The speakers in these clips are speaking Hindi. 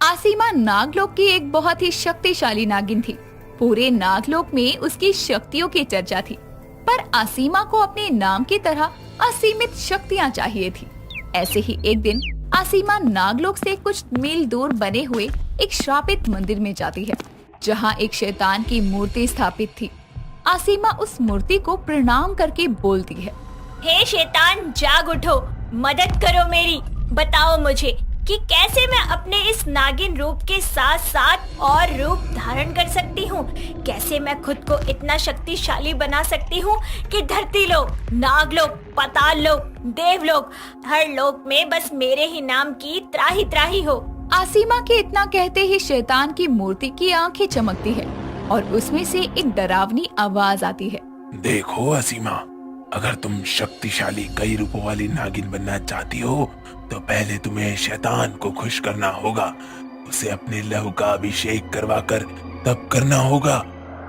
आसीमा नागलोक की एक बहुत ही शक्तिशाली नागिन थी। पूरे नागलोक में उसकी शक्तियों की चर्चा थी, पर आसीमा को अपने नाम की तरह असीमित शक्तियाँ चाहिए थी। ऐसे ही एक दिन आसीमा नागलोक से कुछ मील दूर बने हुए एक श्रापित मंदिर में जाती है, जहाँ एक शैतान की मूर्ति स्थापित थी। आसीमा उस मूर्ति को प्रणाम करके बोलती है, हे शैतान, जाग उठो, मदद करो मेरी। बताओ मुझे कि कैसे मैं अपने इस नागिन रूप के साथ साथ और रूप धारण कर सकती हूँ। कैसे मैं खुद को इतना शक्तिशाली बना सकती हूँ कि धरती लोक, नागलोक, पाताल लोक, देवलोक, हर लोक में बस मेरे ही नाम की त्राही त्राही हो। आसीमा के इतना कहते ही शैतान की मूर्ति की आंखें चमकती है और उसमें से एक डरावनी आवाज आती है। देखो आसीमा, अगर तुम शक्तिशाली कई रूपों वाली नागिन बनना चाहती हो तो पहले तुम्हें शैतान को खुश करना होगा। उसे अपने लहू का अभिषेक करवाकर तब करना होगा।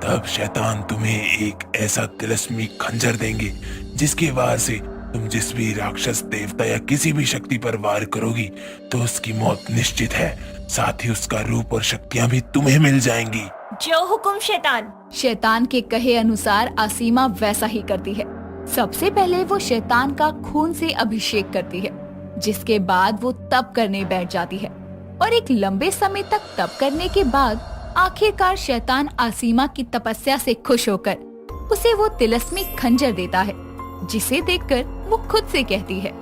तब शैतान तुम्हें एक ऐसा तिलस्मी खंजर देंगे जिसके वार से तुम जिस भी राक्षस, देवता या किसी भी शक्ति पर वार करोगी तो उसकी मौत निश्चित है। साथ ही उसका रूप और शक्तियाँ भी तुम्हें मिल जाएंगी। जो हुकुम शैतान। शैतान के कहे अनुसार आसीमा वैसा ही करती है। सबसे पहले वो शैतान का खून से अभिषेक करती है, जिसके बाद वो तप करने बैठ जाती है और एक लंबे समय तक तप करने के बाद आखिरकार शैतान आसीमा की तपस्या से खुश होकर उसे वो तिलस्मी खंजर देता है, जिसे देखकर वो खुद से कहती है,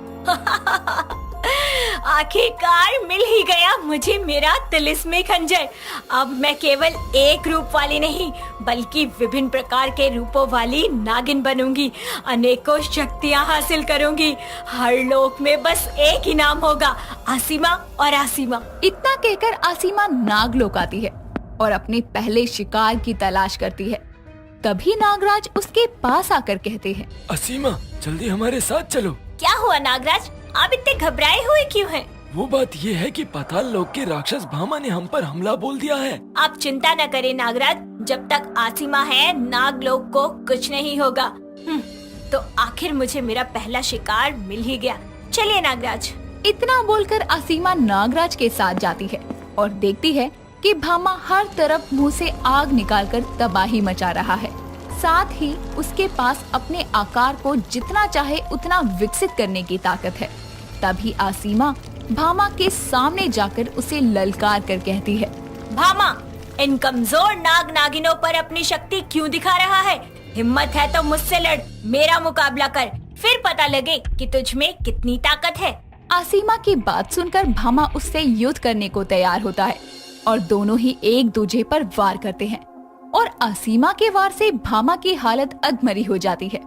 आखिरकार मिल ही गया मुझे मेरा तिलिस्मी खंजर। अब मैं केवल एक रूप वाली नहीं बल्कि विभिन्न प्रकार के रूपों वाली नागिन बनूंगी। अनेकों शक्तियां हासिल करूंगी। हर लोक में बस एक ही नाम होगा, आसीमा और आसीमा। इतना कहकर आसीमा नागलोक आती है और अपने पहले शिकार की तलाश करती है। तभी नागराज उसके पास आकर कहते हैं, आसीमा, जल्दी हमारे साथ चलो। क्या हुआ नागराज, आप इतने घबराए हुए क्यों हैं? वो बात ये है कि पाताल लोक के राक्षस भामा ने हम पर हमला बोल दिया है। आप चिंता न करें नागराज, जब तक आसीमा है नागलोक को कुछ नहीं होगा। तो आखिर मुझे मेरा पहला शिकार मिल ही गया। चलिए नागराज। इतना बोलकर आसीमा नागराज के साथ जाती है और देखती है कि भामा हर तरफ मुंह से आग निकालकर तबाही मचा रहा है। साथ ही उसके पास अपने आकार को जितना चाहे उतना विकसित करने की ताकत है। तभी आसीमा भामा के सामने जाकर उसे ललकार कर कहती है, भामा, इन कमजोर नाग नागिनों पर अपनी शक्ति क्यों दिखा रहा है? हिम्मत है तो मुझसे लड़, मेरा मुकाबला कर, फिर पता लगे कि तुझ में कितनी ताकत है। आसीमा की बात सुनकर भामा उससे युद्ध करने को तैयार होता है और दोनों ही एक दूसरे पर वार करते हैं और आसीमा के वार से भामा की हालत अधमरी हो जाती है,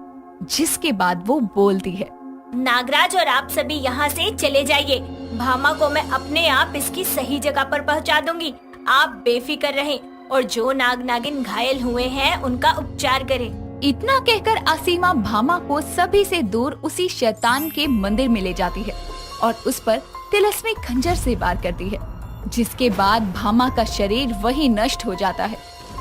जिसके बाद वो बोलती है, नागराज और आप सभी यहाँ से चले जाइए। भामा को मैं अपने आप इसकी सही जगह पर पहुँचा दूंगी। आप बेफिक्र रहें और जो नाग नागिन घायल हुए हैं उनका उपचार करें। इतना कहकर आसीमा भामा को सभी से दूर उसी शैतान के मंदिर में ले जाती है और उस पर तिलस्मी खंजर से वार करती है, जिसके बाद भामा का शरीर वही नष्ट हो जाता है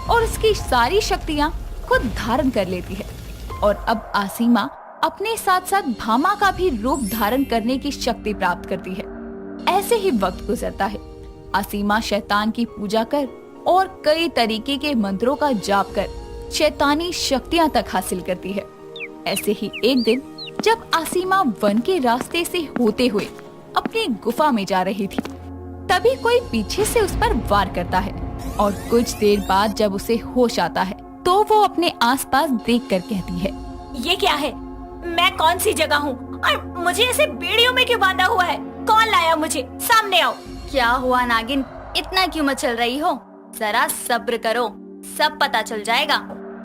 और उसकी सारी शक्तियाँ खुद धारण कर लेती है। और अब आसीमा अपने साथ साथ भामा का भी रूप धारण करने की शक्ति प्राप्त करती है। ऐसे ही वक्त गुजरता है। आसीमा शैतान की पूजा कर और कई तरीके के मंत्रों का जाप कर शैतानी शक्तियाँ तक हासिल करती है। ऐसे ही एक दिन जब आसीमा वन के रास्ते से होते हुए अपनी गुफा में जा रही थी, तभी कोई पीछे से उस पर वार करता है और कुछ देर बाद जब उसे होश आता है तो वो अपने आसपास देखकर कहती है, ये क्या है? मैं कौन सी जगह हूँ और मुझे ऐसे बेड़ियों में क्यों बांधा हुआ है? कौन लाया मुझे? सामने आओ। क्या हुआ नागिन, इतना क्यों मचल रही हो? जरा सब्र करो, सब पता चल जाएगा।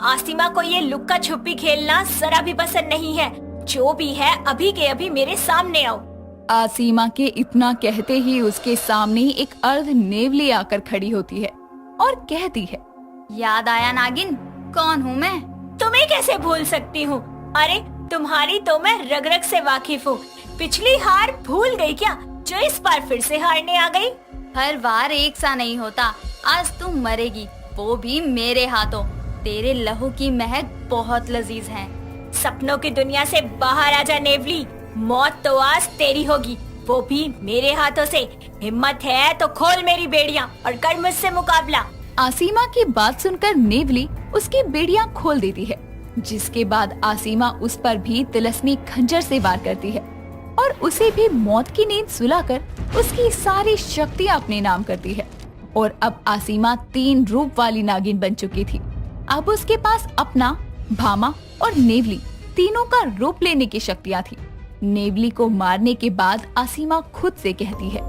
आसीमा को ये लुक्का छुपी खेलना जरा भी पसंद नहीं है। जो भी है अभी के अभी मेरे सामने आओ। आसीमा के इतना कहते ही उसके सामने एक अर्ध नेवली आकर खड़ी होती है और कहती है, याद आया नागिन, कौन हूँ मैं? तुम्हें कैसे भूल सकती हूँ? अरे तुम्हारी तो मैं रग रग से वाकिफ हूँ। पिछली हार भूल गई क्या, जो इस बार फिर से हारने आ गई? हर बार एक सा नहीं होता। आज तुम मरेगी, वो भी मेरे हाथों। तेरे लहू की महक बहुत लजीज है। सपनों की दुनिया से बाहर आजा नेवली, मौत तो आज तेरी होगी। वो भी मेरे हाथों से। हिम्मत है तो खोल मेरी बेड़ियां और कर मुझसे मुकाबला। आसीमा की बात सुनकर नेवली उसकी बेड़ियां खोल देती है, जिसके बाद आसीमा उस पर भी तिलस्मी खंजर से वार करती है और उसे भी मौत की नींद सुलाकर उसकी सारी शक्तियां अपने नाम करती है। और अब आसीमा 3 रूप वाली नागिन बन चुकी थी। अब उसके पास अपना, भामा और नेवली तीनों का रूप लेने की शक्तियां थी। नेवली को मारने के बाद आसीमा खुद से कहती है,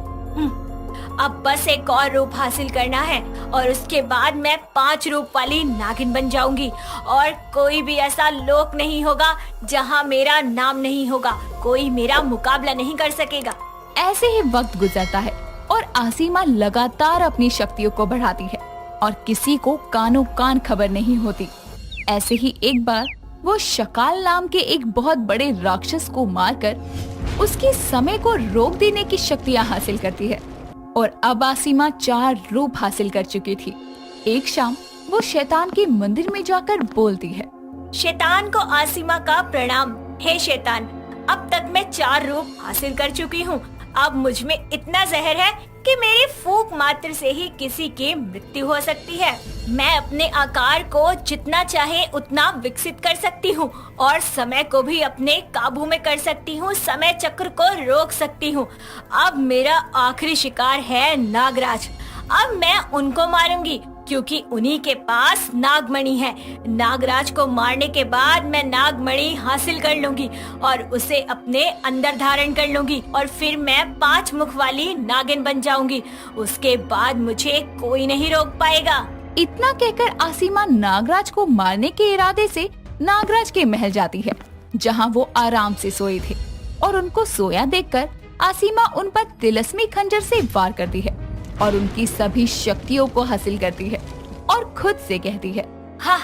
अब बस एक और रूप हासिल करना है और उसके बाद मैं 5 रूप वाली नागिन बन जाऊंगी और कोई भी ऐसा लोक नहीं होगा जहां मेरा नाम नहीं होगा। कोई मेरा मुकाबला नहीं कर सकेगा। ऐसे ही वक्त गुजरता है और आसीमा लगातार अपनी शक्तियों को बढ़ाती है और किसी को कानों कान खबर नहीं होती। ऐसे ही एक बार वो शकाल नाम के एक बहुत बड़े राक्षस को मारकर उसके समय को रोक देने की शक्तियां हासिल करती है। और अब आसीमा 4 रूप हासिल कर चुकी थी। एक शाम वो शैतान के मंदिर में जाकर बोलती है, शैतान को आसीमा का प्रणाम। हे शैतान, अब तक मैं 4 रूप हासिल कर चुकी हूँ। अब मुझ में इतना जहर है कि मेरी फूंक मात्र से ही किसी की मृत्यु हो सकती है। मैं अपने आकार को जितना चाहे उतना विकसित कर सकती हूँ और समय को भी अपने काबू में कर सकती हूँ। समय चक्र को रोक सकती हूँ। अब मेरा आखिरी शिकार है नागराज। अब मैं उनको मारूंगी क्योंकि उन्हीं के पास नागमणि है। नागराज को मारने के बाद मैं नागमणि हासिल कर लूंगी और उसे अपने अंदर धारण कर लूंगी और फिर मैं 5 मुख वाली नागिन बन जाऊंगी। उसके बाद मुझे कोई नहीं रोक पाएगा। इतना कहकर आसीमा नागराज को मारने के इरादे से नागराज के महल जाती है, जहां वो आराम से सोए थे। और उनको सोया देखकर आसीमा उन पर तिलस्मी खंजर से वार करती है और उनकी सभी शक्तियों को हासिल करती है और खुद से कहती है, हाँ,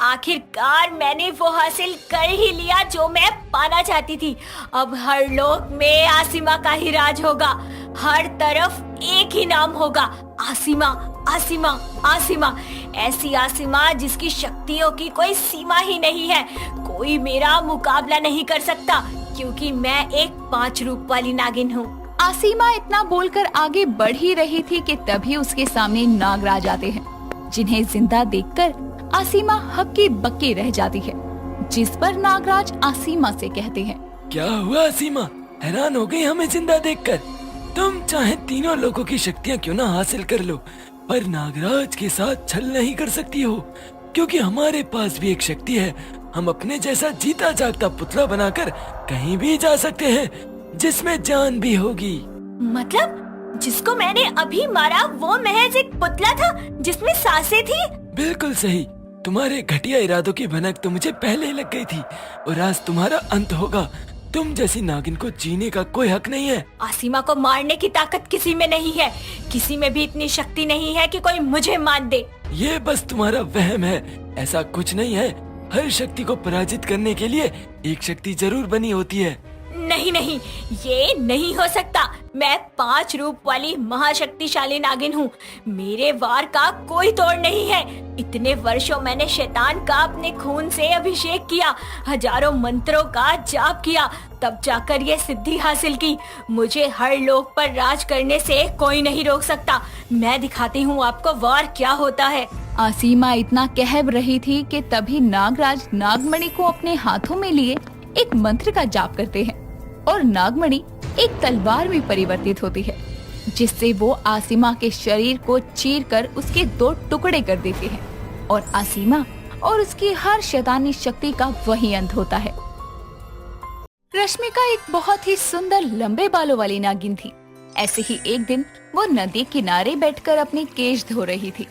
आखिरकार मैंने वो हासिल कर ही लिया जो मैं पाना चाहती थी। अब हर लोक में आसीमा का ही राज होगा। हर तरफ एक ही नाम होगा, आसीमा, आसीमा, आसीमा। ऐसी आसीमा जिसकी शक्तियों की कोई सीमा ही नहीं है। कोई मेरा मुकाबला नहीं कर सकता क्योंकि मैं एक 5 रूप वाली नागिन हूँ। आसीमा इतना बोलकर आगे बढ़ ही रही थी कि तभी उसके सामने नागराज आते हैं, जिन्हें जिंदा देखकर आसीमा हक्की बक्की रह जाती है। जिस पर नागराज आसीमा से कहते हैं, क्या हुआ आसीमा, हैरान हो गई हमें जिंदा देखकर? तुम चाहे तीनों लोगों की शक्तियाँ क्यों ना हासिल कर लो, पर नागराज के साथ छल नहीं कर सकती हो, क्योंकि हमारे पास भी एक शक्ति है। हम अपने जैसा जीता जागता पुतला बनाकर कहीं भी जा सकते हैं, जिसमें जान भी होगी। मतलब जिसको मैंने अभी मारा वो महज एक पुतला था जिसमें सांसें थी? बिल्कुल सही। तुम्हारे घटिया इरादों की भनक तो मुझे पहले ही लग गई थी और आज तुम्हारा अंत होगा। तुम जैसी नागिन को जीने का कोई हक नहीं है। आसीमा को मारने की ताकत किसी में नहीं है। किसी में भी इतनी शक्ति नहीं है कि कोई मुझे मार दे। ये बस तुम्हारा वहम है, ऐसा कुछ नहीं है। हर शक्ति को पराजित करने के लिए एक शक्ति जरूर बनी होती है। नहीं नहीं, ये नहीं हो सकता। मैं 5 रूप वाली महाशक्तिशाली नागिन हूँ। मेरे वार का कोई तोड़ नहीं है। इतने वर्षों मैंने शैतान का अपने खून से अभिषेक किया, हजारों मंत्रों का जाप किया, तब जाकर ये सिद्धि हासिल की। मुझे हर लोक पर राज करने से कोई नहीं रोक सकता। मैं दिखाती हूँ आपको वार क्या होता है। आसीमा इतना कह रही थी कि तभी नागराज नागमणि को अपने हाथों में लिए एक मंत्र का जाप करते हैं और नागमणि एक तलवार में परिवर्तित होती है, जिससे वो आसीमा के शरीर को चीरकर उसके 2 टुकड़े कर देते हैं और आसीमा और उसकी हर शैतानी शक्ति का वही अंत होता है। रश्मिका एक बहुत ही सुंदर लंबे बालों वाली नागिन थी। ऐसे ही एक दिन वो नदी किनारे बैठकर अपने केश धो रही थी।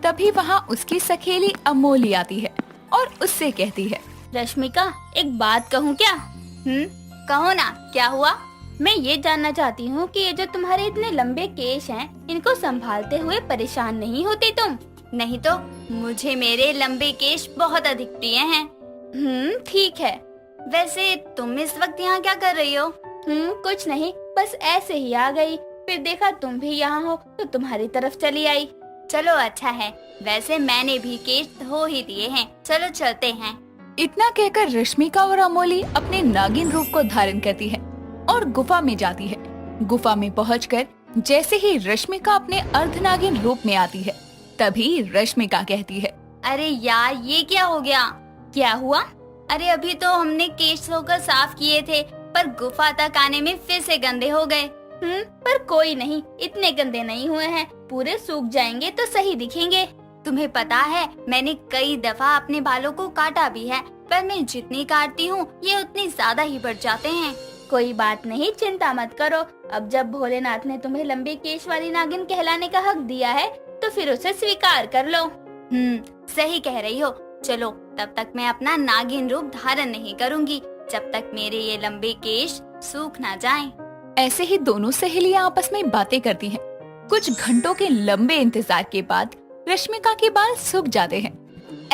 तभी वहाँ उसकी सखेली अमोली आती है और उससे कहती है, रश्मिका, एक बात कहूँ क्या? कहो ना, क्या हुआ? मैं ये जानना चाहती हूँ कि ये जो तुम्हारे इतने लंबे केश हैं, इनको संभालते हुए परेशान नहीं होती तुम? नहीं तो मुझे मेरे लंबे केश बहुत अधिक प्रिय हैं। ठीक है। वैसे तुम इस वक्त यहाँ क्या कर रही हो? कुछ नहीं, बस ऐसे ही आ गई। फिर देखा तुम भी यहाँ हो तो तुम्हारी तरफ चली आई। चलो अच्छा है, वैसे मैंने भी केश धो ही दिए हैं, चलो चलते हैं। इतना कहकर रश्मिका और अमोली अपने नागिन रूप को धारण करती है और गुफा में जाती है। गुफा में पहुंचकर जैसे ही रश्मिका अपने अर्धनागिन रूप में आती है, तभी रश्मिका कहती है, अरे यार ये क्या हो गया? क्या हुआ? अरे अभी तो हमने केश धोकर साफ किए थे, पर गुफा तक आने में फिर से गंदे हो गए। पर कोई नहीं, इतने गंदे नहीं हुए हैं, पूरे सूख जाएंगे तो सही दिखेंगे। तुम्हें पता है मैंने कई दफा अपने बालों को काटा भी है, पर मैं जितनी काटती हूँ ये उतनी ज्यादा ही बढ़ जाते हैं। कोई बात नहीं, चिंता मत करो। अब जब भोलेनाथ ने तुम्हें लंबे केश वाली नागिन कहलाने का हक दिया है तो फिर उसे स्वीकार कर लो। सही कह रही हो। चलो तब तक मैं अपना नागिन रूप धारण नहीं करूँगी जब तक मेरे ये लंबे केश सूख ना जाएं। ऐसे ही दोनों सहेलियां आपस में बातें करती हैं। कुछ घंटों के लंबे इंतजार के बाद रश्मिका के बाल सूख जाते हैं।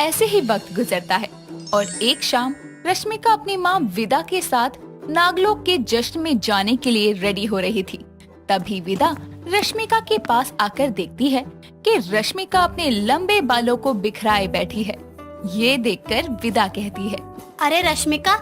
ऐसे ही वक्त गुजरता है और एक शाम रश्मिका अपनी माँ विदा के साथ नागलोक के जश्न में जाने के लिए रेडी हो रही थी। तभी विदा रश्मिका के पास आकर देखती है कि रश्मिका अपने लंबे बालों को बिखराए बैठी है। ये देखकर विदा कहती है, अरे रश्मिका,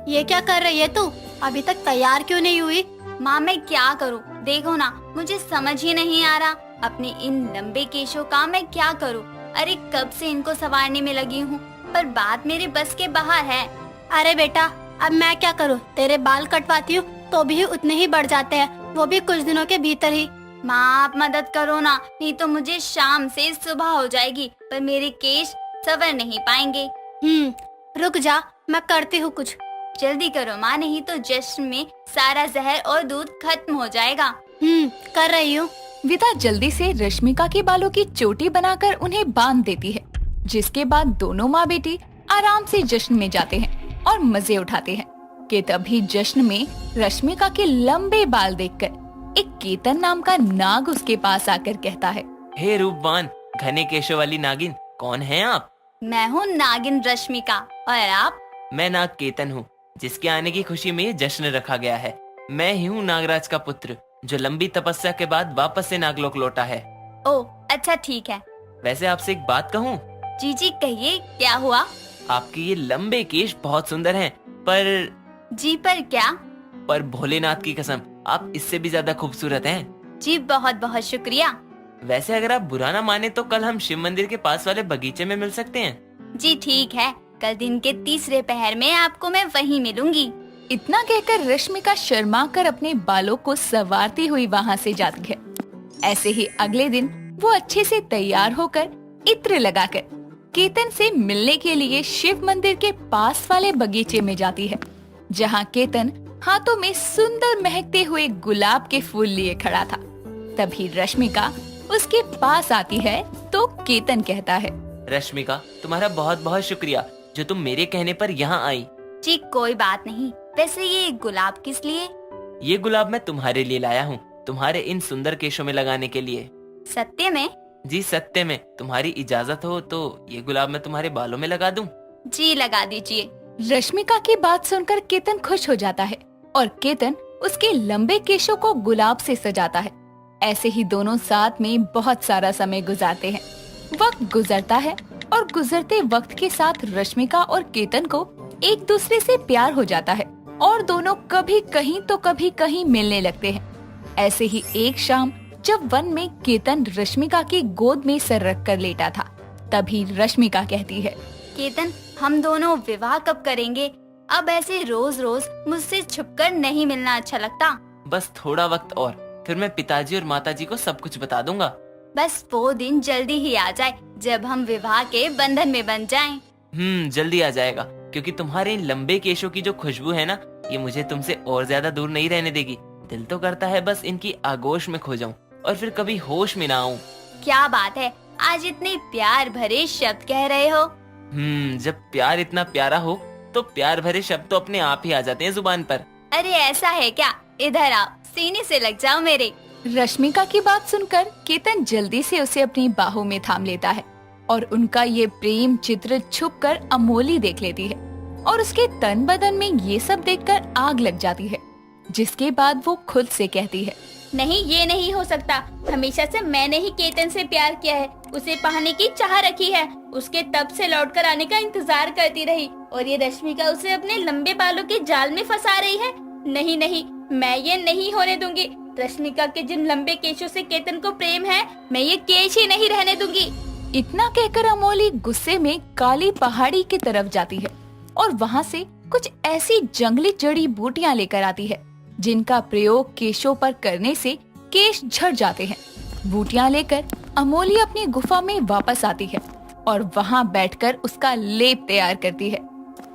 ये क्या कर रही है तू? अभी तक तैयार क्यों नहीं हुई? माँ मैं क्या करूँ, देखो ना मुझे समझ ही नहीं आ रहा अपने इन लंबे केशों का मैं क्या करूँ। अरे कब से इनको संवारने में लगी हूँ, पर बात मेरे बस के बाहर है। अरे बेटा, अब मैं क्या करूँ? तेरे बाल कटवाती हूँ तो भी उतने ही बढ़ जाते हैं, वो भी कुछ दिनों के भीतर ही। माँ आप मदद करो ना, नहीं तो मुझे शाम से सुबह हो जाएगी पर मेरे केश संवर नहीं पाएंगे। रुक जा, मैं करती हूँ कुछ। जल्दी करो माँ, नहीं तो जश्न में सारा जहर और दूध खत्म हो जाएगा। कर रही हूँ। विदा जल्दी से रश्मिका के बालों की चोटी बनाकर उन्हें बांध देती है, जिसके बाद दोनों माँ बेटी आराम से जश्न में जाते हैं और मजे उठाते हैं। कि तभी जश्न में रश्मिका के लंबे बाल देखकर एक केतन नाम का नाग उसके पास आकर कहता है, हे रूपवान घने केशों वाली नागिन, कौन है आप? मैं हूँ नागिन रश्मिका, और आप? मैं नाग केतन हूँ, जिसके आने की खुशी में ये जश्न रखा गया है। मैं ही हूँ नागराज का पुत्र, जो लंबी तपस्या के बाद वापस से नागलोक लौटा है। ओह अच्छा ठीक है। वैसे आपसे एक बात कहूँ? जी जी कहिए, क्या हुआ? आपके ये लंबे केश बहुत सुंदर हैं, पर जी पर क्या? पर भोलेनाथ की कसम आप इससे भी ज्यादा खूबसूरत हैं। जी बहुत बहुत शुक्रिया। वैसे अगर आप बुरा ना माने तो कल हम शिव मंदिर के पास वाले बगीचे में मिल सकते हैं। जी ठीक है, कल दिन के तीसरे पहर में आपको मैं वहीं मिलूंगी। इतना कहकर रश्मिका शर्मा कर अपने बालों को संवारती हुई वहाँ से जाती है। ऐसे ही अगले दिन वो अच्छे से तैयार होकर इत्र लगाकर केतन से मिलने के लिए शिव मंदिर के पास वाले बगीचे में जाती है, जहाँ केतन हाथों में सुंदर महकते हुए गुलाब के फूल लिए खड़ा था। तभी रश्मिका उसके पास आती है तो केतन कहता है, रश्मिका तुम्हारा बहुत बहुत शुक्रिया जो तुम मेरे कहने पर यहाँ आई। जी कोई बात नहीं। वैसे ये गुलाब किस लिए? ये गुलाब मैं तुम्हारे लिए लाया हूँ, तुम्हारे इन सुंदर केशों में लगाने के लिए। सत्य में? जी सत्य में। तुम्हारी इजाजत हो तो ये गुलाब मैं तुम्हारे बालों में लगा दूं? जी लगा दीजिए। रश्मिका की बात सुनकर केतन खुश हो जाता है और केतन उसके लंबे केशों को गुलाब से सजाता है। ऐसे ही दोनों साथ में बहुत सारा समय गुजारते हैं। वक्त गुजरता है और गुजरते वक्त के साथ रश्मिका और केतन को एक दूसरे से प्यार हो जाता है और दोनों कभी कहीं तो कभी कहीं मिलने लगते हैं। ऐसे ही एक शाम जब वन में केतन रश्मिका की गोद में सर रख कर लेटा था, तभी रश्मिका कहती है, केतन हम दोनों विवाह कब करेंगे? अब ऐसे रोज रोज मुझसे छुपकर नहीं मिलना अच्छा लगता। बस थोड़ा वक्त और, फिर मैं पिताजी और माताजी को सब कुछ बता दूंगा। बस वो दिन जल्दी ही आ जाए जब हम विवाह के बंधन में बन जाएं। जल्दी आ जाएगा, क्योंकि तुम्हारे इन लंबे केशों की जो खुशबू है ना, ये मुझे तुमसे और ज्यादा दूर नहीं रहने देगी। दिल तो करता है बस इनकी आगोश में खो जाऊं और फिर कभी होश में ना आऊं। क्या बात है, आज इतने प्यार भरे शब्द कह रहे हो। जब प्यार इतना प्यारा हो तो प्यार भरे शब्द तो अपने आप ही आ जाते हैं जुबान पर। अरे ऐसा है क्या? इधर आओ, सीने से लग जाओ मेरे। रश्मिका की बात सुनकर केतन जल्दी से उसे अपनी बाहों में थाम लेता है और उनका ये प्रेम चित्र छुपकर अमोली देख लेती है और उसके तन बदन में ये सब देखकर आग लग जाती है। जिसके बाद वो खुद से कहती है, नहीं ये नहीं हो सकता। हमेशा से मैंने ही केतन से प्यार किया है, उसे पाने की चाह रखी है, उसके तब से लौटकर आने का इंतजार करती रही और ये रश्मिका उसे अपने लंबे बालों के जाल में फंसा रही है। नहीं नहीं, मैं ये नहीं होने दूंगी। रश्मिका के जिन लंबे केशों से केतन को प्रेम है, मैं ये केश ही नहीं रहने दूंगी। इतना कहकर अमोली गुस्से में काली पहाड़ी की तरफ जाती है और वहाँ से कुछ ऐसी जंगली जड़ी बूटियां लेकर आती है जिनका प्रयोग केशों पर करने से केश झड़ जाते हैं। बूटियां लेकर अमोली अपनी गुफा में वापस आती है और वहाँ बैठकर उसका लेप तैयार करती है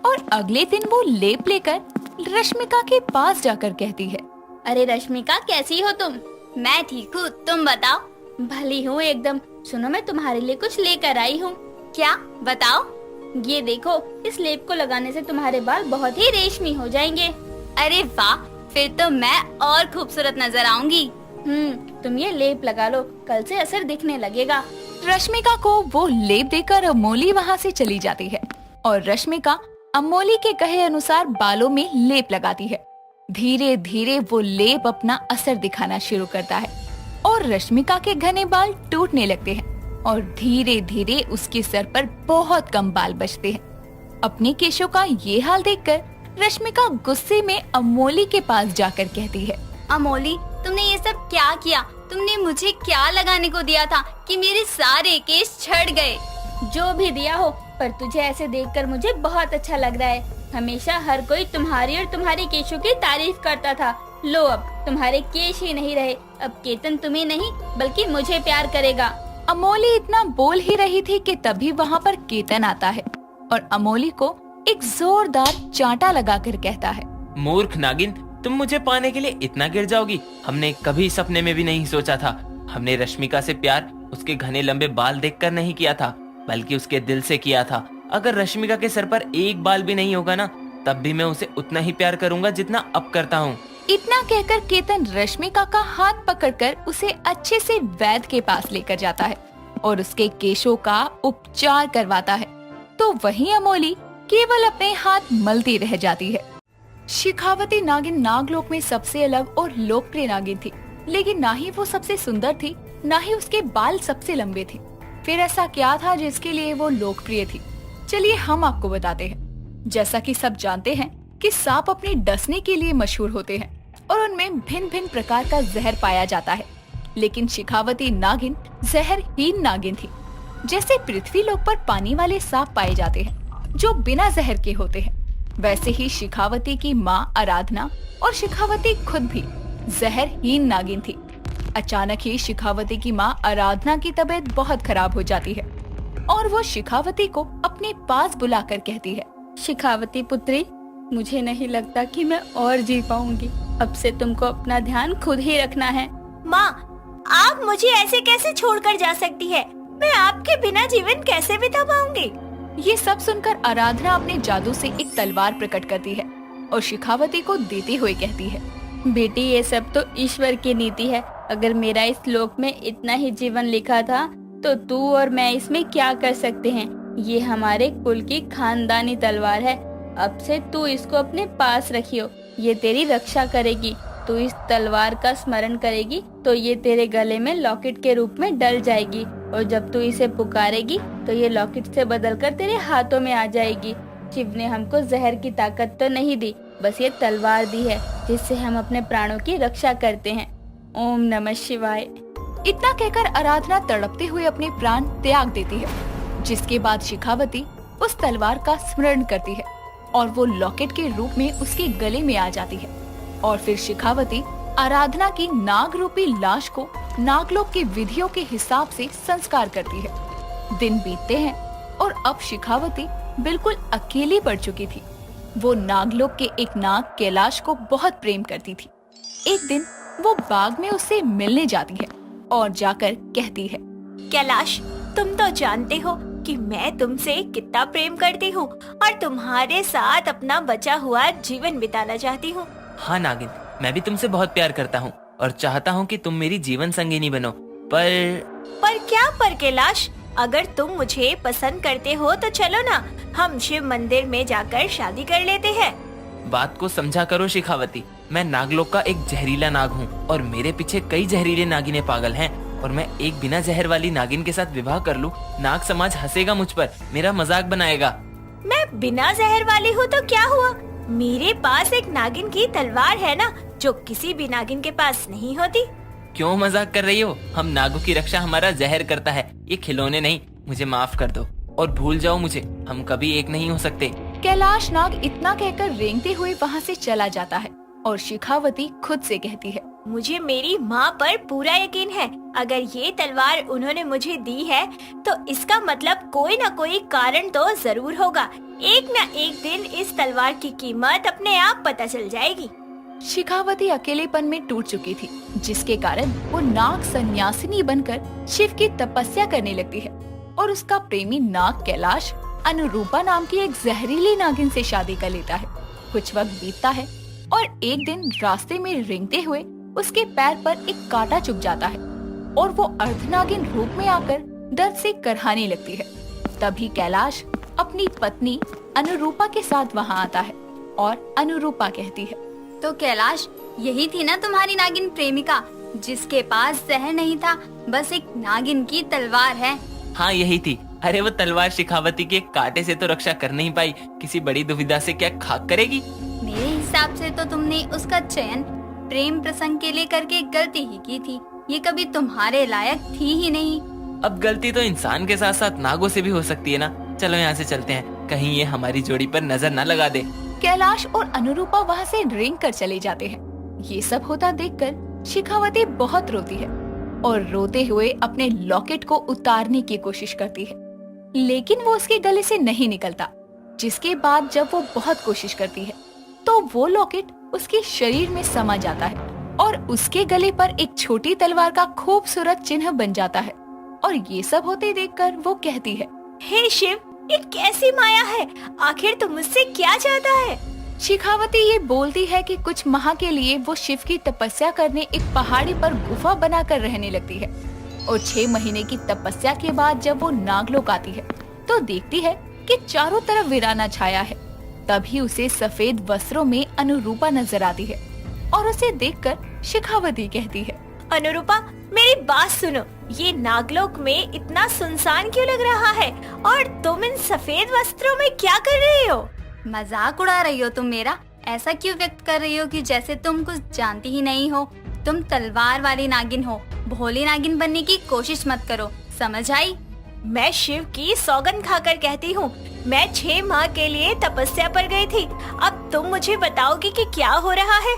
और अगले दिन वो लेप लेकर रश्मिका के पास जाकर कहती है, अरे रश्मिका, कैसी हो तुम? मैं ठीक हूँ, तुम बताओ? भली हूँ एकदम। सुनो, मैं तुम्हारे लिए कुछ लेकर आई हूँ। क्या? बताओ। ये देखो, इस लेप को लगाने से तुम्हारे बाल बहुत ही रेशमी हो जाएंगे। अरे वाह, फिर तो मैं और खूबसूरत नजर आऊंगी। तुम ये लेप लगा लो, कल से असर दिखने लगेगा। रश्मिका को वो लेप देकर अमोली वहाँ से चली जाती है और रश्मिका अमोली के कहे अनुसार बालों में लेप लगाती है। धीरे धीरे वो लेप अपना असर दिखाना शुरू करता है और रश्मिका के घने बाल टूटने लगते हैं और धीरे धीरे उसके सर पर बहुत कम बाल बचते हैं। अपने केशों का ये हाल देखकर रश्मिका गुस्से में अमोली के पास जाकर कहती है, अमोली, तुमने ये सब क्या किया? तुमने मुझे क्या लगाने को दिया था कि मेरे सारे केश झड़ गए? जो भी दिया हो, पर तुझे ऐसे देखकर मुझे बहुत अच्छा लग रहा है। हमेशा हर कोई तुम्हारी और तुम्हारे केशों की तारीफ करता था। लो, अब तुम्हारे केश ही नहीं रहे। अब केतन तुम्हें नहीं बल्कि मुझे प्यार करेगा। अमोली इतना बोल ही रही थी कि तभी वहाँ पर केतन आता है और अमोली को एक जोरदार चांटा लगाकर कहता है, मूर्ख नागिन, तुम मुझे पाने के लिए इतना गिर जाओगी? हमने कभी सपने में भी नहीं सोचा था। हमने रश्मिका से प्यार उसके घने लंबे बाल देखकर नहीं किया था, बल्कि उसके दिल से किया था। अगर रश्मिका के सर पर एक बाल भी नहीं होगा ना, तब भी मैं उसे उतना ही प्यार करूंगा जितना अब करता हूँ। इतना कहकर केतन रश्मिका का हाथ पकड़कर उसे अच्छे से वैद्य के पास लेकर जाता है और उसके केशों का उपचार करवाता है। तो वहीं अमोली केवल अपने हाथ मलती रह जाती है। शिखावती नागिन नागलोक में सबसे अलग और लोकप्रिय नागिन थी, लेकिन ना ही वो सबसे सुंदर थी, ना ही उसके बाल सबसे लंबे थे। फिर ऐसा क्या था जिसके लिए वो लोकप्रिय थी? चलिए हम आपको बताते हैं। जैसा कि सब जानते हैं कि सांप अपने डसने के लिए मशहूर होते हैं और उनमें भिन्न भिन्न प्रकार का जहर पाया जाता है, लेकिन शिखावती नागिन जहरहीन नागिन थी। जैसे पृथ्वी लोक पर पानी वाले सांप पाए जाते हैं जो बिना जहर के होते हैं, वैसे ही शिखावती की माँ आराधना और शिखावती खुद भी जहरहीन नागिन थी। अचानक ही शिखावती की माँ आराधना की तबीयत बहुत खराब हो जाती है और वो शिखावती को अपने पास बुलाकर कहती है, शिखावती पुत्री, मुझे नहीं लगता कि मैं और जी पाऊंगी। अब से तुमको अपना ध्यान खुद ही रखना है। माँ, आप मुझे ऐसे कैसे छोड़कर जा सकती है? मैं आपके बिना जीवन कैसे बिता पाऊंगी? ये सब सुनकर आराधना अपने जादू से एक तलवार प्रकट करती है और शिखावती को देते हुए कहती है, बेटी, ये सब तो ईश्वर की नीति है। अगर मेरा इस लोक में इतना ही जीवन लिखा था तो तू और मैं इसमें क्या कर सकते हैं? ये हमारे कुल की खानदानी तलवार है। अब से तू इसको अपने पास रखियो, ये तेरी रक्षा करेगी। तू इस तलवार का स्मरण करेगी तो ये तेरे गले में लॉकेट के रूप में डल जाएगी और जब तू इसे पुकारेगी तो ये लॉकेट से बदलकर तेरे हाथों में आ जाएगी। शिव ने हमको जहर की ताकत तो नहीं दी, बस ये तलवार दी है जिससे हम अपने प्राणों की रक्षा करते हैं। ओम नमः शिवाय। इतना कहकर आराधना तड़पते हुए अपने प्राण त्याग देती है, जिसके बाद शिखावती उस तलवार का स्मरण करती है और वो लॉकेट के रूप में उसके गले में आ जाती है। और फिर शिखावती आराधना की नाग रूपी लाश को नागलोक की विधियों के हिसाब से संस्कार करती है। दिन बीतते हैं और अब शिखावती बिल्कुल अकेली पड़ चुकी थी। वो नागलोक के एक नाग कैलाश को बहुत प्रेम करती थी। एक दिन वो बाग में उससे मिलने जाती है और जाकर कहती है, कैलाश, तुम तो जानते हो कि मैं तुमसे कितना प्रेम करती हूँ और तुम्हारे साथ अपना बचा हुआ जीवन बिताना चाहती हूँ। हाँ नागिन, मैं भी तुमसे बहुत प्यार करता हूँ और चाहता हूँ कि तुम मेरी जीवन संगिनी बनो। पर क्या पर कैलाश? अगर तुम मुझे पसंद करते हो तो चलो ना, हम शिव मंदिर में जाकर शादी कर लेते हैं। बात को समझा करो शिखावती। मैं नागलोक का एक जहरीला नाग हूँ और मेरे पीछे कई जहरीले नागिनें पागल हैं और मैं एक बिना जहर वाली नागिन के साथ विवाह कर लूँ, नाग समाज हंसेगा मुझ पर, मेरा मजाक बनाएगा। मैं बिना जहर वाली हूँ तो क्या हुआ? मेरे पास एक नागिन की तलवार है ना, जो किसी भी नागिन के पास नहीं होती। क्यों मजाक कर रही हो? हम नागों की रक्षा हमारा जहर करता है, ये खिलौने नहीं। मुझे माफ कर दो और भूल जाओ मुझे, हम कभी एक नहीं हो सकते। कैलाश नाग इतना कहकर रेंगते हुए वहाँ से चला जाता है और शिखावती खुद से कहती है, मुझे मेरी माँ पर पूरा यकीन है। अगर ये तलवार उन्होंने मुझे दी है तो इसका मतलब कोई न कोई कारण तो जरूर होगा। एक न एक दिन इस तलवार की कीमत अपने आप पता चल जाएगी। शिखावती अकेलेपन में टूट चुकी थी, जिसके कारण वो नाग सन्यासिनी बनकर शिव की तपस्या करने लगती है और उसका प्रेमी नाग कैलाश अनुरूपा नाम की एक जहरीली नागिन से शादी कर लेता है। कुछ वक्त बीतता है और एक दिन रास्ते में रेंगते हुए उसके पैर पर एक कांटा चुभ जाता है और वो अर्धनागिन रूप में आकर दर्द से करहाने लगती है। तभी कैलाश अपनी पत्नी अनुरूपा के साथ वहाँ आता है और अनुरूपा कहती है, तो कैलाश, यही थी ना तुम्हारी नागिन प्रेमिका जिसके पास जहर नहीं था, बस एक नागिन की तलवार है। हाँ यही थी। अरे वो तलवार शिखावती के कांटे से तो रक्षा कर नहीं पाई, किसी बड़ी दुविधा से क्या खाक करेगी। मेरे हिसाब से तो तुमने उसका चयन प्रेम प्रसंग के लिए करके गलती ही की थी। ये कभी तुम्हारे लायक थी ही नहीं। अब गलती तो इंसान के साथ साथ नागों से भी हो सकती है ना। चलो यहाँ से चलते हैं, कहीं ये हमारी जोड़ी पर नजर न लगा दे। कैलाश और अनुरूपा वहाँ से रेंग कर चले जाते हैं। ये सब होता देखकर शिखावती बहुत रोती है और रोते हुए अपने लॉकेट को उतारने की कोशिश करती है, लेकिन वो उसके गले से नहीं निकलता। जिसके बाद जब वो बहुत कोशिश करती है तो वो लॉकेट उसके शरीर में समा जाता है और उसके गले पर एक छोटी तलवार का खूबसूरत चिन्ह बन जाता है। और ये सब होते देखकर वो कहती है, हे शिव, ये कैसी माया है? आखिर तुम मुझसे क्या चाहता है? शिखावती ये बोलती है कि कुछ माह के लिए वो शिव की तपस्या करने एक पहाड़ी पर गुफा बनाकर रहने लगती है और 6 महीने की तपस्या के बाद जब वो नागलोक आती है तो देखती है कि चारों तरफ वीराना छाया है। तभी उसे सफेद वस्त्रों में अनुरूपा नजर आती है और उसे देखकर शिखावती कहती है, अनुरूपा, मेरी बात सुनो। ये नागलोक में इतना सुनसान क्यों लग रहा है और तुम इन सफेद वस्त्रों में क्या कर रही हो? मजाक उड़ा रही हो तुम मेरा? ऐसा क्यों व्यक्त कर रही हो कि जैसे तुम कुछ जानती ही नहीं हो? तुम तलवार वाली नागिन हो, भोली नागिन बनने की कोशिश मत करो, समझ आई? मैं शिव की सौगंध खाकर कहती हूँ, मैं 6 माह के लिए तपस्या पर गई थी। अब तुम मुझे बताओगी कि क्या हो रहा है?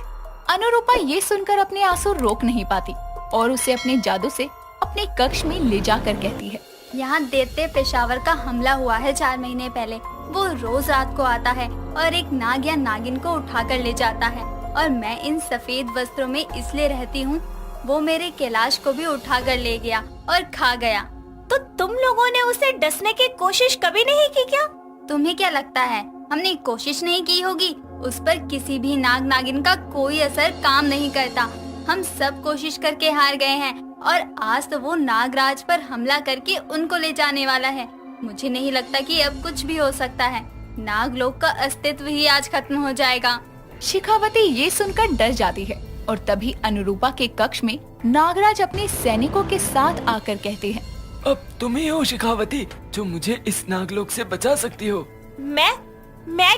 अनुरूपा ये सुनकर अपने आंसू रोक नहीं पाती और उसे अपने जादू से अपने कक्ष में ले जाकर कहती है, यहाँ दैत्य पेशावर का हमला हुआ है 4 महीने पहले। वो रोज रात को आता है और एक नाग या नागिन को उठाकर ले जाता है और मैं इन सफेद वस्त्रों में इसलिए रहती हूँ। वो मेरे कैलाश को भी उठाकर ले गया और खा गया। तो तुम लोगों ने उसे डसने की कोशिश कभी नहीं की क्या? तुम्हें क्या लगता है हमने कोशिश नहीं की होगी? उस पर किसी भी नाग नागिन का कोई असर काम नहीं करता। हम सब कोशिश करके हार गए हैं और आज तो वो नागराज पर हमला करके उनको ले जाने वाला है। मुझे नहीं लगता कि अब कुछ भी हो सकता है। नागलोक का अस्तित्व ही आज खत्म हो जाएगा। शिखावती ये सुनकर डर जाती है और तभी अनुरूपा के कक्ष में नागराज अपने सैनिकों के साथ आकर कहते हैं, अब तुम ही हो शिखावती जो मुझे इस नागलोक से बचा सकती हो। मैं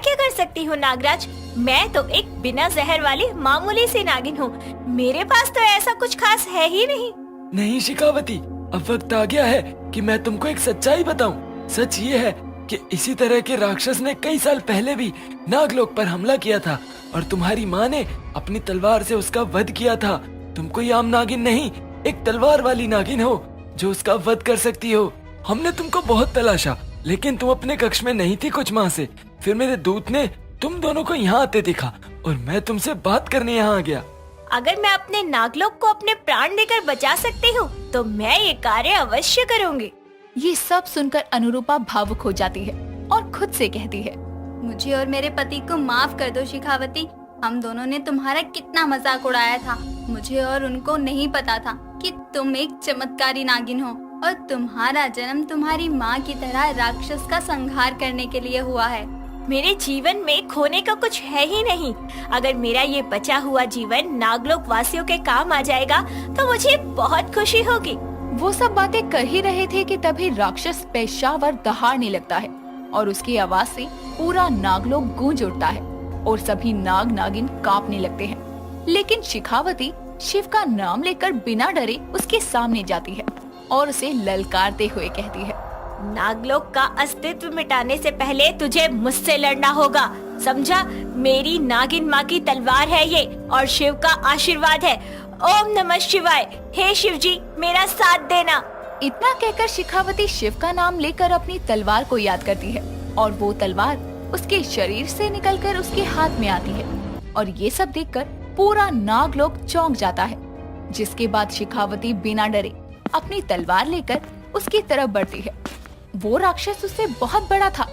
क्या कर सकती हूँ नागराज? मैं तो एक बिना जहर वाली मामूली सी नागिन हूँ। मेरे पास तो ऐसा कुछ खास है ही नहीं। नहीं शिखावती, अब वक्त आ गया है कि मैं तुमको एक सच्चाई बताऊं। सच ये है कि इसी तरह के राक्षस ने कई साल पहले भी नागलोक पर हमला किया था और तुम्हारी माँ ने अपनी तलवार से उसका वध किया था। तुम कोई आम नागिन नहीं, एक तलवार वाली नागिन हो जो उसका वध कर सकती हो। हमने तुमको बहुत तलाशा लेकिन तुम अपने कक्ष में नहीं थी कुछ माह से। फिर मेरे दूत ने तुम दोनों को यहाँ आते देखा और मैं तुमसे बात करने यहाँ आ गया। अगर मैं अपने नागलोक को अपने प्राण देकर बचा सकती हूँ तो मैं ये कार्य अवश्य करूँगी। ये सब सुनकर अनुरूपा भावुक हो जाती है और खुद से कहती है, मुझे और मेरे पति को माफ कर दो शिखावती। हम दोनों ने तुम्हारा कितना मजाक उड़ाया था। मुझे और उनको नहीं पता था कि तुम एक चमत्कारी नागिन हो और तुम्हारा जन्म तुम्हारी माँ की तरह राक्षस का संहार करने के लिए हुआ है। मेरे जीवन में खोने का कुछ है ही नहीं। अगर मेरा ये बचा हुआ जीवन नागलोक वासियों के काम आ जाएगा तो मुझे बहुत खुशी होगी। वो सब बातें कर ही रहे थे कि तभी राक्षस पेशावर दहाड़ने लगता है और उसकी आवाज से पूरा नागलोक गूंज उठता है और सभी नाग नागिन कांपने लगते हैं। लेकिन शिखावती शिव का नाम लेकर बिना डरे उसके सामने जाती है और उसे ललकारते हुए कहती है, नागलोक का अस्तित्व मिटाने से पहले तुझे मुझसे लड़ना होगा, समझा? मेरी नागिन माँ की तलवार है ये और शिव का आशीर्वाद है। ओम नमः शिवाय। हे शिव जी, मेरा साथ देना। इतना कहकर शिखावती शिव का नाम लेकर अपनी तलवार को याद करती है और वो तलवार उसके शरीर से निकलकर उसके हाथ में आती है और ये सब देखकर पूरा नागलोक चौंक जाता है। जिसके बाद शिखावती बिना डरे अपनी तलवार लेकर उसकी तरफ बढ़ती है। वो राक्षस उससे बहुत बड़ा था,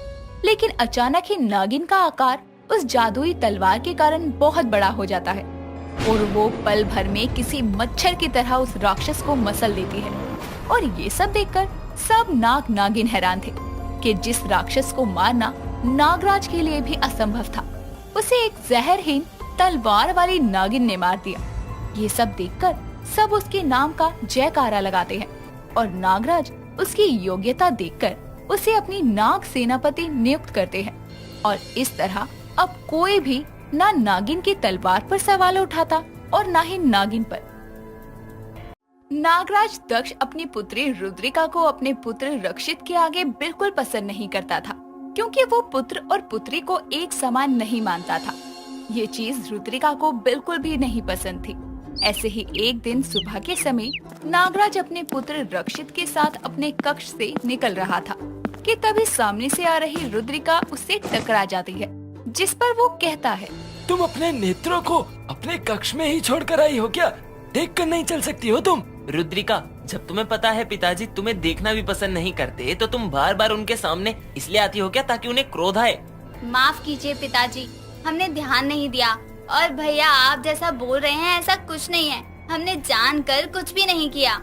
लेकिन अचानक ही नागिन का आकार उस जादुई तलवार के कारण बहुत बड़ा हो जाता है और वो पल भर में किसी मच्छर की तरह उस राक्षस को मसल देती है। और ये सब देखकर सब नाग नागिन हैरान थे कि जिस राक्षस को मारना नागराज के लिए भी असंभव था, उसे एक जहरहीन तलवार वाली नागिन ने मार दिया। ये सब देखकर सब उसके नाम का जयकारा लगाते हैं और नागराज उसकी योग्यता देखकर उसे अपनी नाग सेनापति नियुक्त करते हैं। और इस तरह अब कोई भी ना नागिन की तलवार पर सवाल उठाता और ना ही नागिन पर। नागराज दक्ष अपनी पुत्री रुद्रिका को अपने पुत्र रक्षित के आगे बिल्कुल पसंद नहीं करता था, क्योंकि वो पुत्र और पुत्री को एक समान नहीं मानता था। ये चीज रुद्रिका को बिल्कुल भी नहीं पसंद थी। ऐसे ही एक दिन सुबह के समय नागराज अपने पुत्र रक्षित के साथ अपने कक्ष से निकल रहा था कि तभी सामने से आ रही रुद्रिका उससे टकरा जाती है, जिस पर वो कहता है, तुम अपने नेत्रों को अपने कक्ष में ही छोड़कर आई हो क्या? देख कर नहीं चल सकती हो तुम? रुद्रिका, जब तुम्हें पता है पिताजी तुम्हें देखना भी पसंद नहीं करते, तो तुम बार बार उनके सामने इसलिए आती हो क्या ताकि उन्हें क्रोध आए? माफ कीजिए पिताजी, हमने ध्यान नहीं दिया। और भैया, आप जैसा बोल रहे हैं ऐसा कुछ नहीं है, हमने जानकर कुछ भी नहीं किया।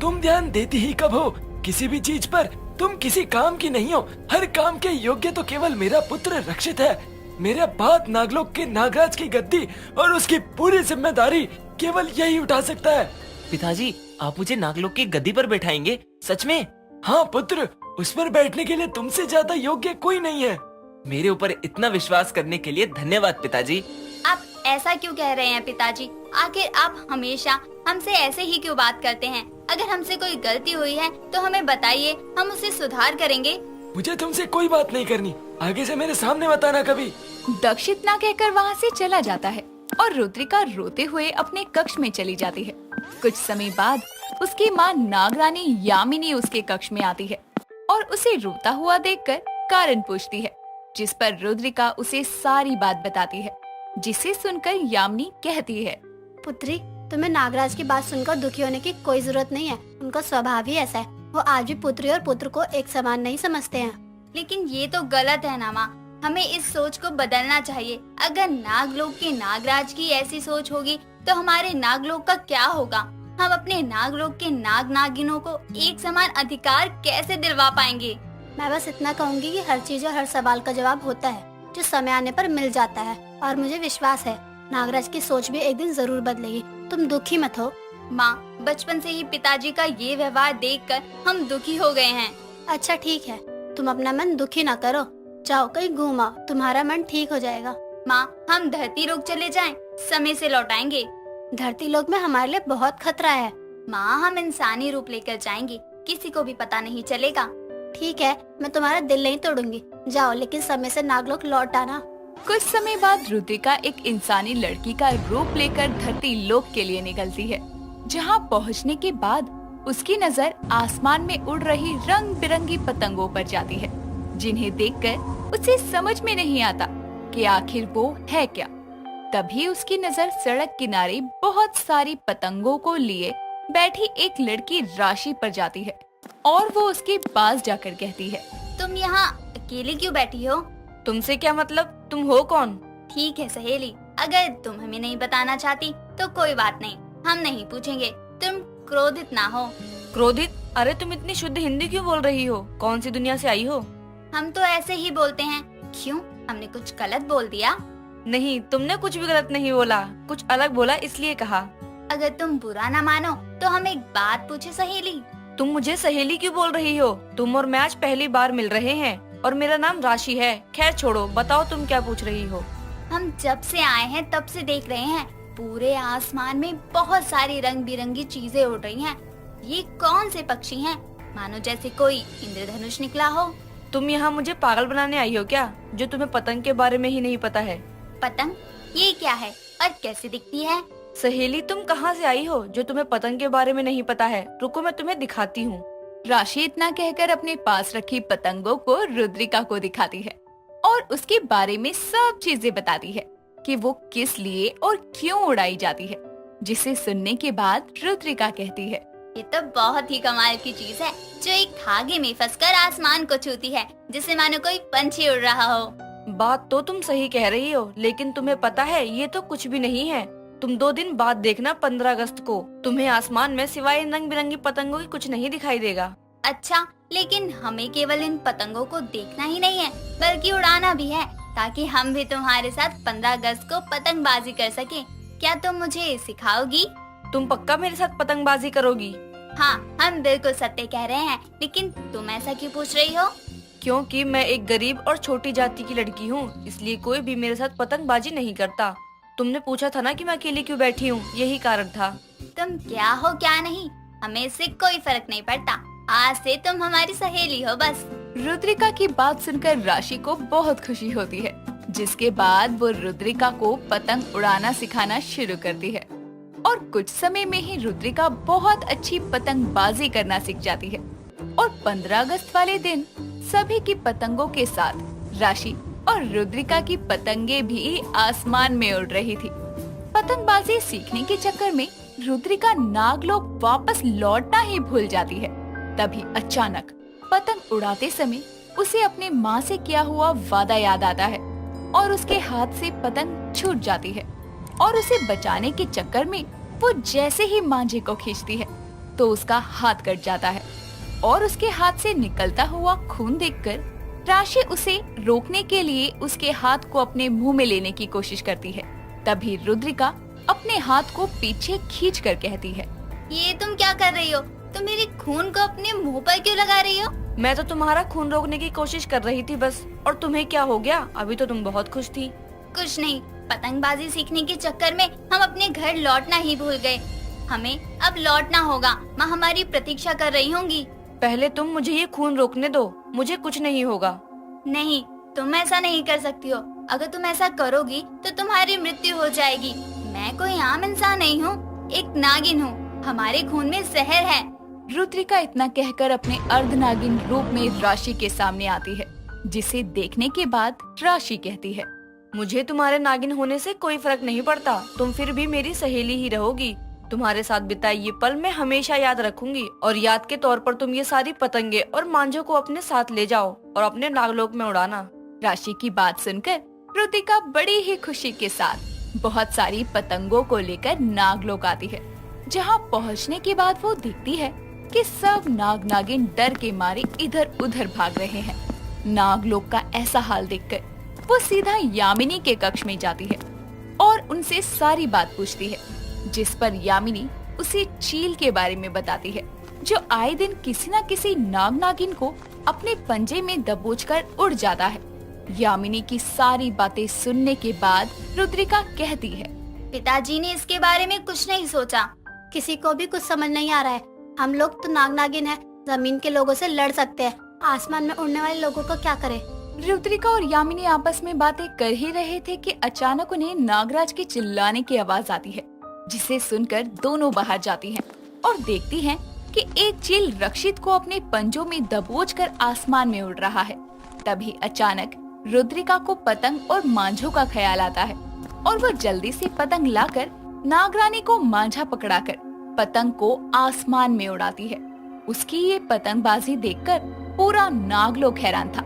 तुम ध्यान देती ही कब हो किसी भी चीज पर? तुम किसी काम की नहीं हो। हर काम के योग्य तो केवल मेरा पुत्र रक्षित है। मेरे बाद नागलोक के नागराज की गद्दी और उसकी पूरी जिम्मेदारी केवल यही उठा सकता है। पिताजी, आप मुझे नागलोक की गद्दी पर बैठाएंगे? सच में? हाँ पुत्र, उस पर बैठने के लिए तुमसे ज्यादा योग्य कोई नहीं है। मेरे ऊपर इतना विश्वास करने के लिए धन्यवाद पिताजी। आप ऐसा क्यों कह रहे हैं पिताजी? आखिर आप हमेशा हमसे ऐसे ही क्यों बात करते हैं? अगर हमसे कोई गलती हुई है तो हमें बताइए, हम उसे सुधार करेंगे। मुझे तुमसे कोई बात नहीं करनी, आगे से मेरे सामने मत आना कभी। दक्ष इतना कहकर वहाँ से चला जाता है और रुद्रिका रोते हुए अपने कक्ष में चली जाती है। कुछ समय बाद उसकी माँ नागरानी यामिनी उसके कक्ष में आती है और उसे रोता हुआ देखकर कारण पूछती है, जिस पर रुद्रिका उसे सारी बात बताती है, जिसे सुनकर यामिनी कहती है, पुत्री, तुम्हें नागराज की बात सुनकर दुखी होने की कोई जरूरत नहीं है। उनका स्वभाव ही ऐसा है, वो आज भी पुत्री और पुत्र को एक समान नहीं समझते हैं। लेकिन ये तो गलत है ना माँ, हमें इस सोच को बदलना चाहिए। अगर नागलोक के नागराज की ऐसी सोच होगी तो हमारे नागलोक का क्या होगा? हम अपने नागलोक के नाग नागिनों को एक समान अधिकार कैसे दिलवा पाएंगे? मैं बस इतना कहूँगी कि हर चीज और हर सवाल का जवाब होता है, जो समय आने पर मिल जाता है। और मुझे विश्वास है नागराज की सोच भी एक दिन जरूर बदलेगी। तुम दुखी मत हो। माँ, बचपन से ही पिताजी का ये व्यवहार देखकर हम दुखी हो गए हैं। अच्छा ठीक है, तुम अपना मन दुखी ना करो, जाओ कहीं घूम आओ, तुम्हारा मन ठीक हो जाएगा। माँ, हम धरती लोक चले जाएं, समय से लौट आएंगे। धरती लोक में हमारे लिए बहुत खतरा है। माँ, हम इंसानी रूप लेकर जाएंगे, किसी को भी पता नहीं चलेगा। ठीक है, मैं तुम्हारा दिल नहीं तोड़ूंगी, जाओ, लेकिन समय से नागलोक लौट आना। कुछ समय बाद रुद्रिका एक इंसानी लड़की का रूप लेकर धरती लोक के लिए निकलती है, जहाँ पहुँचने के बाद उसकी नजर आसमान में उड़ रही रंग बिरंगी पतंगों पर जाती है, जिन्हें देखकर उसे समझ में नहीं आता कि आखिर वो है क्या। तभी उसकी नजर सड़क किनारे बहुत सारी पतंगों को लिए बैठी एक लड़की राशि पर जाती है और वो उसके पास जाकर कहती है, तुम यहाँ अकेली क्यों बैठी हो? तुमसे क्या मतलब? तुम हो कौन? ठीक है सहेली, अगर तुम हमें नहीं बताना चाहती तो कोई बात नहीं, हम नहीं पूछेंगे। तुम क्रोधित ना हो। क्रोधित? अरे तुम इतनी शुद्ध हिंदी क्यों बोल रही हो? कौन सी दुनिया से आई हो? हम तो ऐसे ही बोलते हैं। क्यों, हमने कुछ गलत बोल दिया? नहीं, तुमने कुछ भी गलत नहीं बोला, कुछ अलग बोला इसलिए कहा। अगर तुम बुरा ना मानो तो हम एक बात पूछे सहेली। तुम मुझे सहेली क्यों बोल रही हो? तुम और मैं आज पहली बार मिल रहे हैं और मेरा नाम राशि है। खैर छोड़ो, बताओ तुम क्या पूछ रही हो? हम जब से आए हैं तब से देख रहे हैं पूरे आसमान में बहुत सारी रंग बिरंगी चीजें उड़ रही हैं। ये कौन से पक्षी हैं? मानो जैसे कोई इंद्रधनुष निकला हो। तुम यहाँ मुझे पागल बनाने आई हो क्या, जो तुम्हें पतंग के बारे में ही नहीं पता है? पतंग ये क्या है और कैसे दिखती है? सहेली, तुम कहाँ से आई हो जो तुम्हें पतंग के बारे में नहीं पता है? रुको, मैं तुम्हें दिखाती हूँ। राशि इतना कहकर अपने पास रखी पतंगों को रुद्रिका को दिखाती है और उसके बारे में सब चीजें बताती है कि वो किस लिए और क्यों उड़ाई जाती है, जिसे सुनने के बाद रुद्रिका कहती है, ये तो बहुत ही कमाल की चीज है जो एक धागे में फंसकर आसमान को छूती है, जिससे मानो कोई पंछी उड़ रहा हो। बात तो तुम सही कह रही हो, लेकिन तुम्हें पता है ये तो कुछ भी नहीं है। तुम 2 दिन बाद देखना 15 अगस्त को तुम्हें आसमान में सिवाय रंग बिरंगी पतंगों के कुछ नहीं दिखाई देगा। अच्छा, लेकिन हमें केवल इन पतंगों को देखना ही नहीं है बल्कि उड़ाना भी है, ताकि हम भी तुम्हारे साथ 15 अगस्त को पतंगबाजी कर सके। क्या तुम मुझे सिखाओगी? तुम पक्का मेरे साथ पतंगबाजी करोगी? हाँ, हम बिल्कुल सत्य कह रहे हैं, लेकिन तुम ऐसा क्यों पूछ रही हो? क्योंकि मैं एक गरीब और छोटी जाति की लड़की हूँ, इसलिए कोई भी मेरे साथ पतंगबाजी नहीं करता। तुमने पूछा था ना कि मैं अकेली क्यों बैठी हूँ, यही कारण था। तुम क्या हो क्या नहीं, हमें इससे कोई फर्क नहीं पड़ता। आज से तुम हमारी सहेली हो बस। रुद्रिका की बात सुनकर राशि को बहुत खुशी होती है, जिसके बाद वो रुद्रिका को पतंग उड़ाना सिखाना शुरू करती है और कुछ समय में ही रुद्रिका बहुत अच्छी पतंगबाजी करना सीख जाती है। और 15 अगस्त वाले दिन सभी की पतंगों के साथ राशि और रुद्रिका की पतंगे भी आसमान में उड़ रही थी। पतंगबाजी सीखने के चक्कर में रुद्रिका नागलोक वापस लौटना ही भूल जाती है। तभी अचानक पतंग उड़ाते समय उसे अपने माँ से किया हुआ वादा याद आता है और उसके हाथ से पतंग छूट जाती है और उसे बचाने के चक्कर में वो जैसे ही मांझे को खींचती है तो उसका हाथ कट जाता है और उसके हाथ से निकलता हुआ खून देखकर राशि उसे रोकने के लिए उसके हाथ को अपने मुंह में लेने की कोशिश करती है। तभी रुद्रिका अपने हाथ को पीछे खींच कर कहती है, ये तुम क्या कर रही हो? तुम मेरे खून को अपने मुंह पर क्यों लगा रही हो? मैं तो तुम्हारा खून रोकने की कोशिश कर रही थी बस। और तुम्हें क्या हो गया? अभी तो तुम बहुत खुश थी। कुछ नहीं, पतंगबाजी सीखने के चक्कर में हम अपने घर लौटना ही भूल गए। हमें अब लौटना होगा, माँ हमारी प्रतीक्षा कर रही होंगी। पहले तुम मुझे ये खून रोकने दो, मुझे कुछ नहीं होगा। नहीं, तुम ऐसा नहीं कर सकती हो। अगर तुम ऐसा करोगी तो तुम्हारी मृत्यु हो जाएगी। मैं कोई आम इंसान नहीं हूँ, एक नागिन हूँ। हमारे खून में जहर है। रुद्रिका इतना कहकर अपने अर्धनागिन रूप में राशि के सामने आती है, जिसे देखने के बाद राशि कहती है, मुझे तुम्हारे नागिन होने से कोई फर्क नहीं पड़ता। तुम फिर भी मेरी सहेली ही रहोगी। तुम्हारे साथ बिताए ये पल मैं हमेशा याद रखूंगी और याद के तौर पर तुम ये सारी पतंगे और मांझों को अपने साथ ले जाओ और अपने नागलोक में उड़ाना। राशि की बात सुनकर रुद्रिका बड़ी ही खुशी के साथ बहुत सारी पतंगों को लेकर नागलोक आती है। जहाँ पहुँचने के बाद वो देखती है कि सब नाग नागिन डर के मारे इधर उधर भाग रहे हैं। नागलोक का ऐसा हाल देखकर वो सीधा यामिनी के कक्ष में जाती है और उनसे सारी बात पूछती है, जिस पर यामिनी उसे चील के बारे में बताती है, जो आए दिन किसी न किसी नाग नागिन को अपने पंजे में दबोचकर उड़ जाता है। यामिनी की सारी बातें सुनने के बाद रुद्रिका कहती है, पिताजी ने इसके बारे में कुछ नहीं सोचा। किसी को भी कुछ समझ नहीं आ रहा है। हम लोग तो नाग नागिन है, जमीन के लोगों से लड़ सकते हैं, आसमान में उड़ने वाले लोगों को क्या करे? रुद्रिका और यामिनी आपस में बातें कर ही रहे थे कि अचानक उन्हें नागराज के चिल्लाने की आवाज आती है, जिसे सुनकर दोनों बाहर जाती हैं और देखती हैं कि एक चील रक्षित को अपने पंजों में दबोचकर आसमान में उड़ रहा है। तभी अचानक रुद्रिका को पतंग और मांझों का ख्याल आता है और वो जल्दी से पतंग लाकर नागरानी को मांझा पकड़ाकर पतंग को आसमान में उड़ाती है। उसकी ये पतंगबाजी देखकर पूरा नागलोक हैरान था।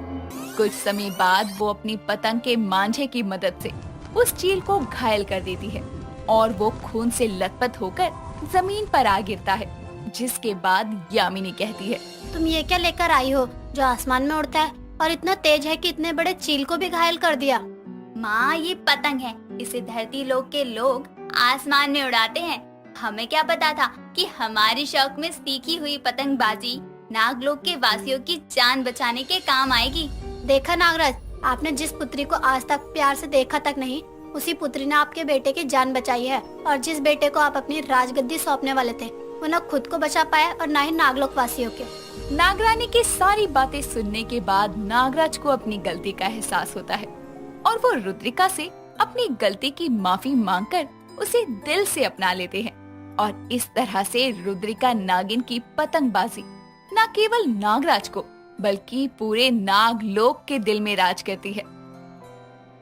कुछ समय बाद वो अपनी पतंग के मांझे की मदद से उस चील को घायल कर देती है और वो खून से लथपथ होकर जमीन पर आ गिरता है, जिसके बाद यामिनी कहती है, तुम ये क्या लेकर आई हो जो आसमान में उड़ता है और इतना तेज है कि इतने बड़े चील को भी घायल कर दिया? माँ, ये पतंग है, इसे धरती लोक के लोग आसमान में उड़ाते हैं। हमें क्या पता था कि हमारी शौक में सीखी हुई पतंगबाजी नागलोक के वासियों की जान बचाने के काम आएगी। देखा नागराज, आपने जिस पुत्री को आज तक प्यार से देखा तक नहीं, उसी पुत्री ने आपके बेटे की जान बचाई है, और जिस बेटे को आप अपनी राजगद्दी सौंपने वाले थे वो न खुद को बचा पाया और न ही नागलोक वासियों के। नागरानी की सारी बातें सुनने के बाद नागराज को अपनी गलती का एहसास होता है और वो रुद्रिका से अपनी गलती की माफी मांगकर उसे दिल से अपना लेते हैं। और इस तरह से रुद्रिका नागिन की पतंगबाजी न केवल नागराज को बल्कि पूरे नागलोक के दिल में राज करती है।